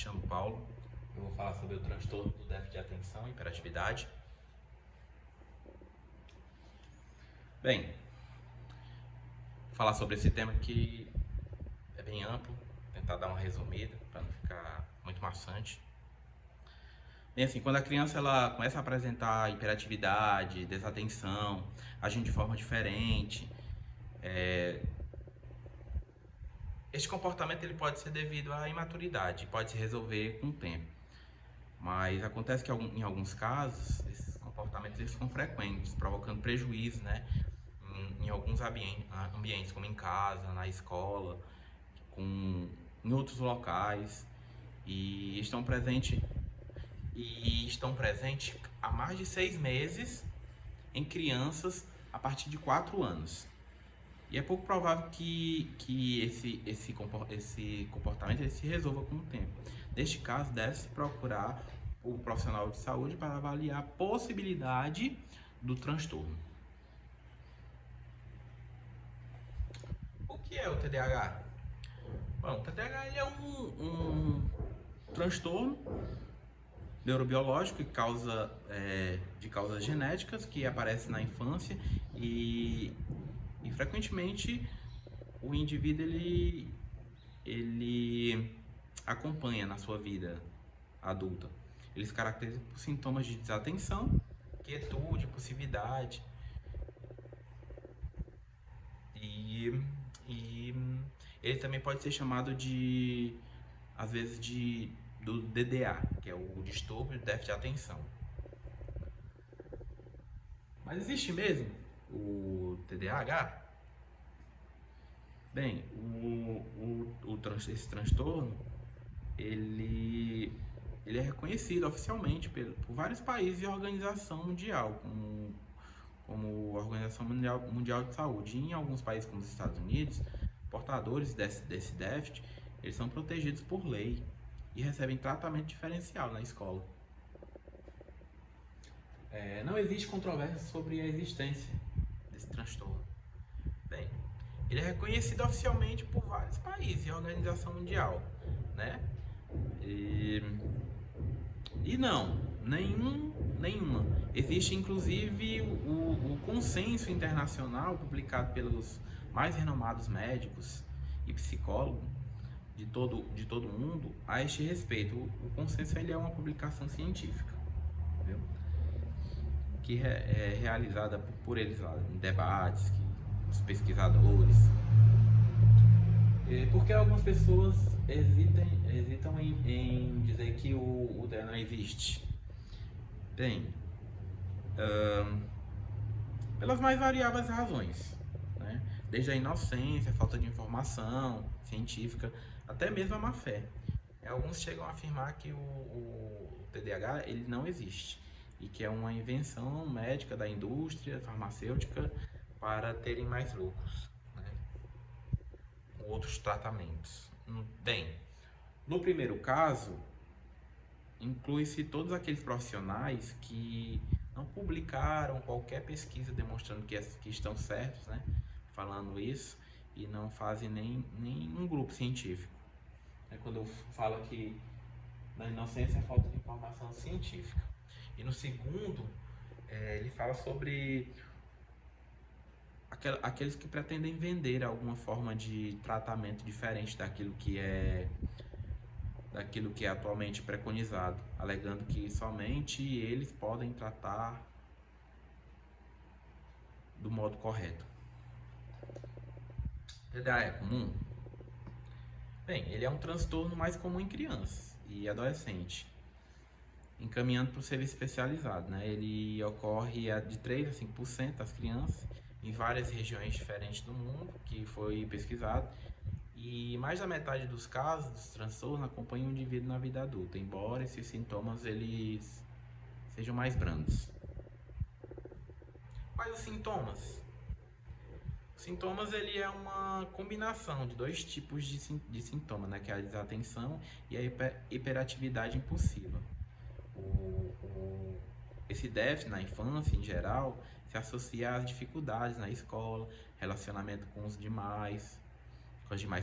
chamo Paulo. Eu vou falar sobre o transtorno do déficit de atenção e hiperatividade. Bem, vou falar sobre esse tema que é bem amplo, tentar dar uma resumida para não ficar muito maçante. Bem, assim, quando a criança ela começa a apresentar hiperatividade, desatenção, agindo de forma diferente, este comportamento ele pode ser devido à imaturidade, pode se resolver com o tempo. Mas acontece que em alguns casos, esses comportamentos eles são frequentes, provocando prejuízo, né, em alguns ambientes, como em casa, na escola, em outros locais, e estão presentes há mais de 6 meses em crianças a partir de 4 anos. E é pouco provável que esse comportamento ele se resolva com o tempo. Neste caso, deve-se procurar o profissional de saúde para avaliar a possibilidade do transtorno. O que é o TDAH? Bom, o TDAH ele é um transtorno neurobiológico de causas genéticas que aparece na infância e frequentemente o indivíduo ele acompanha na sua vida adulta. Ele se caracteriza por sintomas de desatenção, quietude, impulsividade e ele também pode ser chamado às vezes do DDA, que é o distúrbio de déficit de atenção. Mas existe mesmo o TDAH? Bem, esse transtorno ele é reconhecido oficialmente por vários países e organização mundial, como a Organização Mundial de Saúde. E em alguns países, como os Estados Unidos, portadores desse déficit, eles são protegidos por lei e recebem tratamento diferencial na escola. Não existe controvérsia sobre a existência desse transtorno. Bem, ele é reconhecido oficialmente por vários países e a Organização Mundial, né? E não, nenhuma. Existe inclusive o consenso internacional publicado pelos mais renomados médicos e psicólogos de todo o mundo a este respeito. O consenso ele é uma publicação científica, viu? Que é realizada por eles lá, em debates, os pesquisadores. Porque algumas pessoas hesitam em dizer que o TDAH não existe? Bem, pelas mais variáveis razões, né? Desde a inocência, a falta de informação científica, até mesmo a má fé. Alguns chegam a afirmar que o TDAH ele não existe e que é uma invenção médica da indústria farmacêutica para terem mais lucros, né? Outros tratamentos. Bem, no primeiro caso, inclui-se todos aqueles profissionais que não publicaram qualquer pesquisa demonstrando que estão certos, né, falando isso, e não fazem nem um grupo científico. Quando eu falo aqui da inocência, é falta de informação científica. E no segundo, ele fala sobre aqueles que pretendem vender alguma forma de tratamento diferente daquilo que é atualmente preconizado, alegando que somente eles podem tratar do modo correto. TDAH é comum? Bem, ele é um transtorno mais comum em crianças e adolescentes, encaminhando para o serviço especializado, né? Ele ocorre de 3 a 5% das crianças em várias regiões diferentes do mundo, que foi pesquisado, e mais da metade dos casos dos transtornos acompanham o indivíduo na vida adulta, embora esses sintomas eles sejam mais brandos. Quais os sintomas? Os sintomas ele é uma combinação de dois tipos de sintomas, né, que é a desatenção e a hiperatividade impulsiva. Esse déficit na infância, em geral, se associa às dificuldades na escola, relacionamento com as demais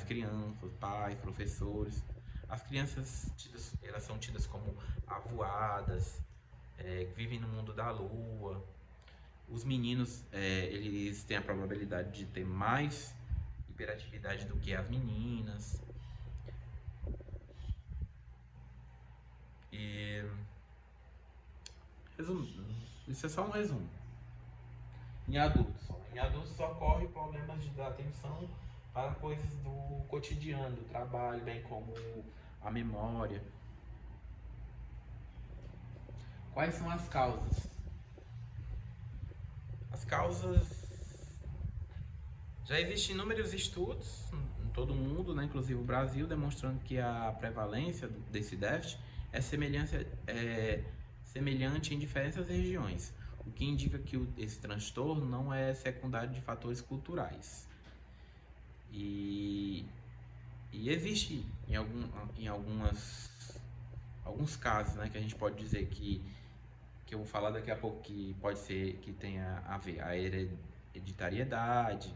crianças, pais, professores, As crianças elas são tidas como avoadas, vivem no mundo da lua. Os meninos, eles têm a probabilidade de ter mais hiperatividade do que as meninas. E isso é só um resumo. Em adultos ocorre problemas de atenção para coisas do cotidiano, do trabalho, bem como a memória. Quais são as causas? As causas... Já existem inúmeros estudos em todo o mundo, né, inclusive o Brasil, demonstrando que a prevalência desse déficit é semelhante em diferentes regiões, o que indica que esse transtorno não é secundário de fatores culturais. E existe em alguns casos, né, que a gente pode dizer que eu vou falar daqui a pouco, que pode ser que tenha a ver a hereditariedade,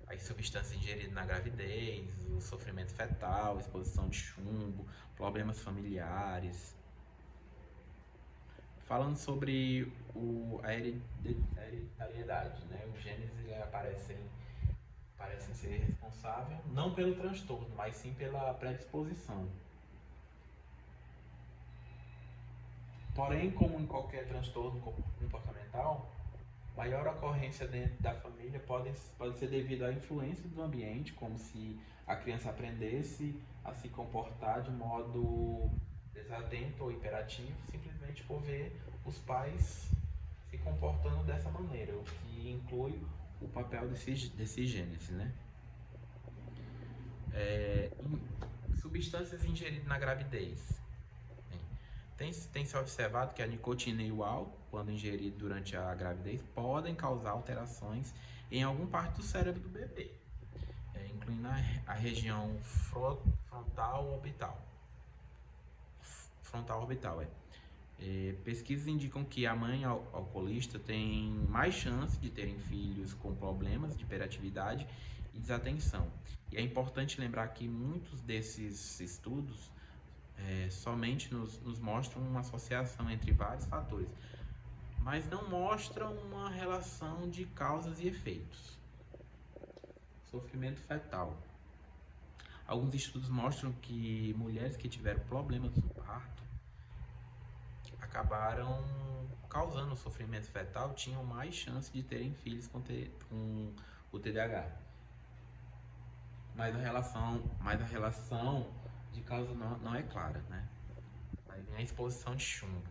as substâncias ingeridas na gravidez, o sofrimento fetal, exposição de chumbo, problemas familiares. Falando sobre a hereditariedade, né? Os genes parecem ser responsáveis não pelo transtorno, mas sim pela predisposição. Porém, como em qualquer transtorno comportamental, maior ocorrência dentro da família pode ser devido à influência do ambiente, como se a criança aprendesse a se comportar de modo desatento ou hiperativo, simplesmente por ver os pais se comportando dessa maneira, o que inclui o papel desses genes, né? Substâncias ingeridas na gravidez. Tem se observado que a nicotina e o álcool, quando ingerido durante a gravidez, podem causar alterações em alguma parte do cérebro do bebê, incluindo a região frontal orbital. Pesquisas indicam que a mãe alcoolista tem mais chance de terem filhos com problemas de hiperatividade e desatenção. E é importante lembrar que muitos desses estudos somente nos mostram uma associação entre vários fatores, mas não mostram uma relação de causas e efeitos. Sofrimento fetal. Alguns estudos mostram que mulheres que tiveram problemas no parto acabaram causando sofrimento fetal, tinham mais chance de terem filhos com o TDAH. Mas a relação de causa não é clara, né? Aí vem a exposição de chumbo.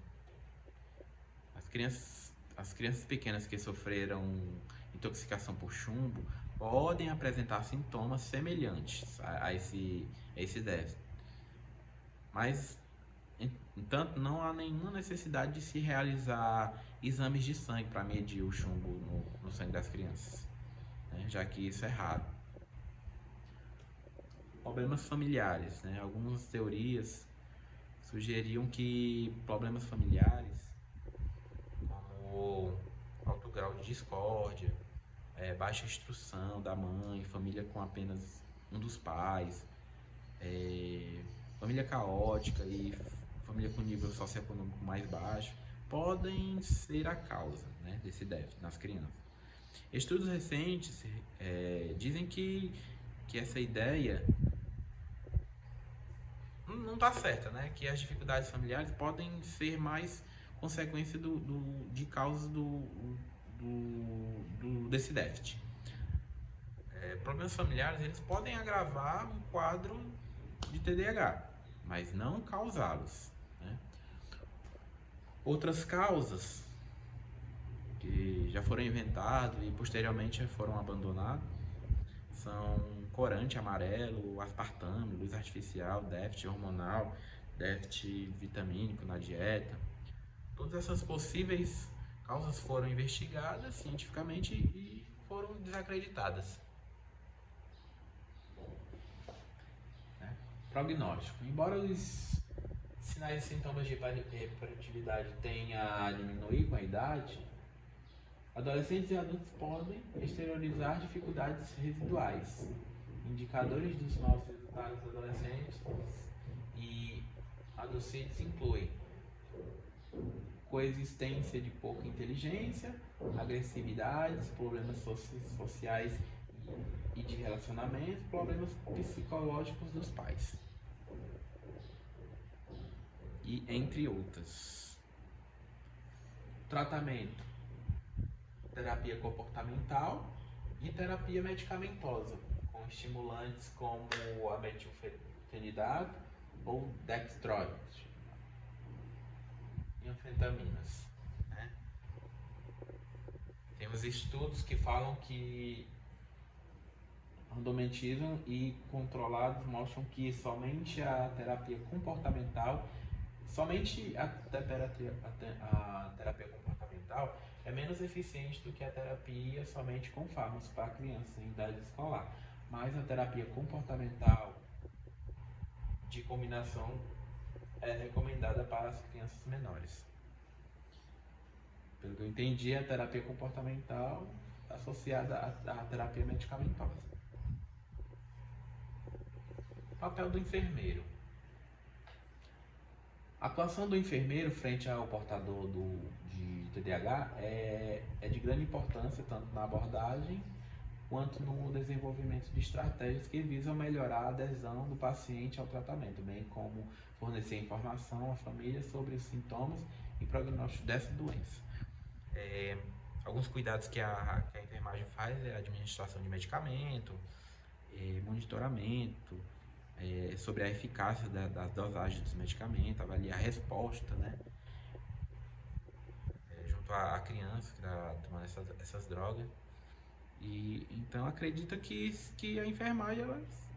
As crianças pequenas que sofreram intoxicação por chumbo podem apresentar sintomas semelhantes a esse déficit. Mas, entanto, não há nenhuma necessidade de se realizar exames de sangue para medir o chumbo no sangue das crianças, né? Já que isso é raro. Problemas familiares, né? Algumas teorias sugeriam que problemas familiares, como alto grau de discórdia, baixa instrução da mãe, família com apenas um dos pais, família caótica e família com nível socioeconômico mais baixo, podem ser a causa, né, desse déficit nas crianças. Estudos recentes dizem que essa ideia não está certa, né? Que as dificuldades familiares podem ser mais consequência de causas desse déficit. Problemas familiares, eles podem agravar um quadro de TDAH, mas não causá-los, né? Outras causas que já foram inventadas e posteriormente foram abandonadas são corante amarelo, aspartame, luz artificial, déficit hormonal, déficit vitamínico na dieta. Todas essas possíveis causas foram investigadas cientificamente e foram desacreditadas. Prognóstico. Embora os sinais e sintomas de hiperatividade tenham a diminuir com a idade, adolescentes e adultos podem exteriorizar dificuldades residuais, Indicadores dos maus resultados adolescentes e adolescentes incluem coexistência de pouca inteligência, agressividades, problemas sociais e de relacionamento, problemas psicológicos dos pais, e entre outras. Tratamento: terapia comportamental e terapia medicamentosa, com estimulantes como a metilfenidato ou dextroid, e anfetaminas, né? Temos estudos que falam que randomizam e controlados mostram que somente a terapia comportamental, a terapia comportamental é menos eficiente do que a terapia somente com fármacos para crianças em idade escolar, mas a terapia comportamental de combinação é recomendada para as crianças menores. Pelo que eu entendi, a terapia comportamental associada à terapia medicamentosa. Papel do enfermeiro. A atuação do enfermeiro frente ao portador de TDAH é de grande importância tanto na abordagem quanto no desenvolvimento de estratégias que visam melhorar a adesão do paciente ao tratamento, bem como fornecer informação à família sobre os sintomas e prognóstico dessa doença. Alguns cuidados que a enfermagem faz é a administração de medicamento, monitoramento, sobre a eficácia das dosagens dos medicamentos, avaliar a resposta, né, junto à criança que está tomando essas drogas. E então acredita que a enfermagem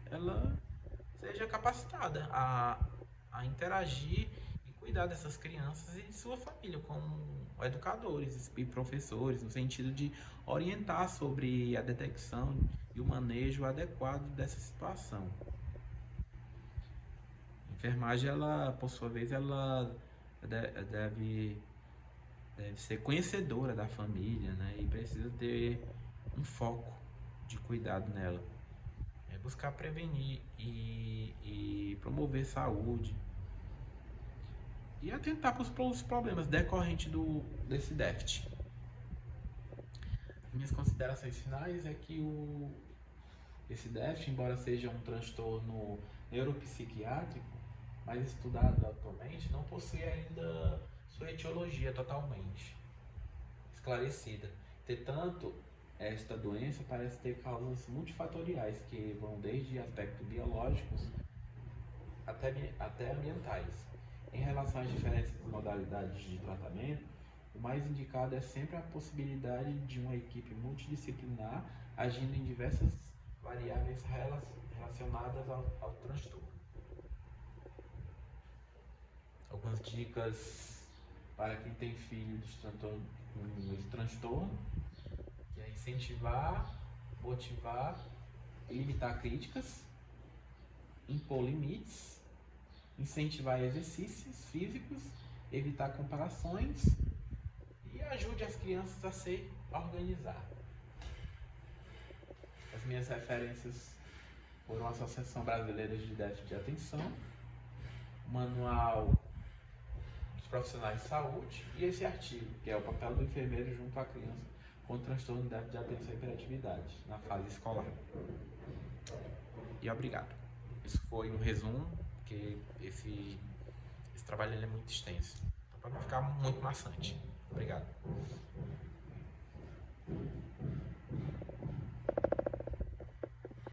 ela seja capacitada a interagir e cuidar dessas crianças e de sua família como educadores e professores, no sentido de orientar sobre a detecção e o manejo adequado dessa situação. A enfermagem, ela, por sua vez, ela deve ser conhecedora da família, né? E precisa ter um foco de cuidado nela. Buscar prevenir e promover saúde e atentar para os problemas decorrentes desse déficit. Minhas considerações finais é que esse déficit, embora seja um transtorno neuropsiquiátrico, mais estudado atualmente, não possui ainda sua etiologia totalmente esclarecida. Entretanto, esta doença parece ter causas multifatoriais que vão desde aspectos biológicos até ambientais. Em relação às diferentes modalidades de tratamento, o mais indicado é sempre a possibilidade de uma equipe multidisciplinar agindo em diversas variáveis relacionadas ao transtorno. Algumas dicas para quem tem filho com esse transtorno, que é incentivar, motivar e limitar críticas, impor limites, incentivar exercícios físicos, evitar comparações e ajude as crianças a se organizar. As minhas referências foram a Associação Brasileira de Déficit de Atenção, Manual dos Profissionais de Saúde e esse artigo, que é o papel do enfermeiro junto à criança com transtorno de déficit de atenção e hiperatividade na fase escolar. E obrigado. Isso foi um resumo, porque esse trabalho ele é muito extenso, então, para não ficar muito maçante. Obrigado.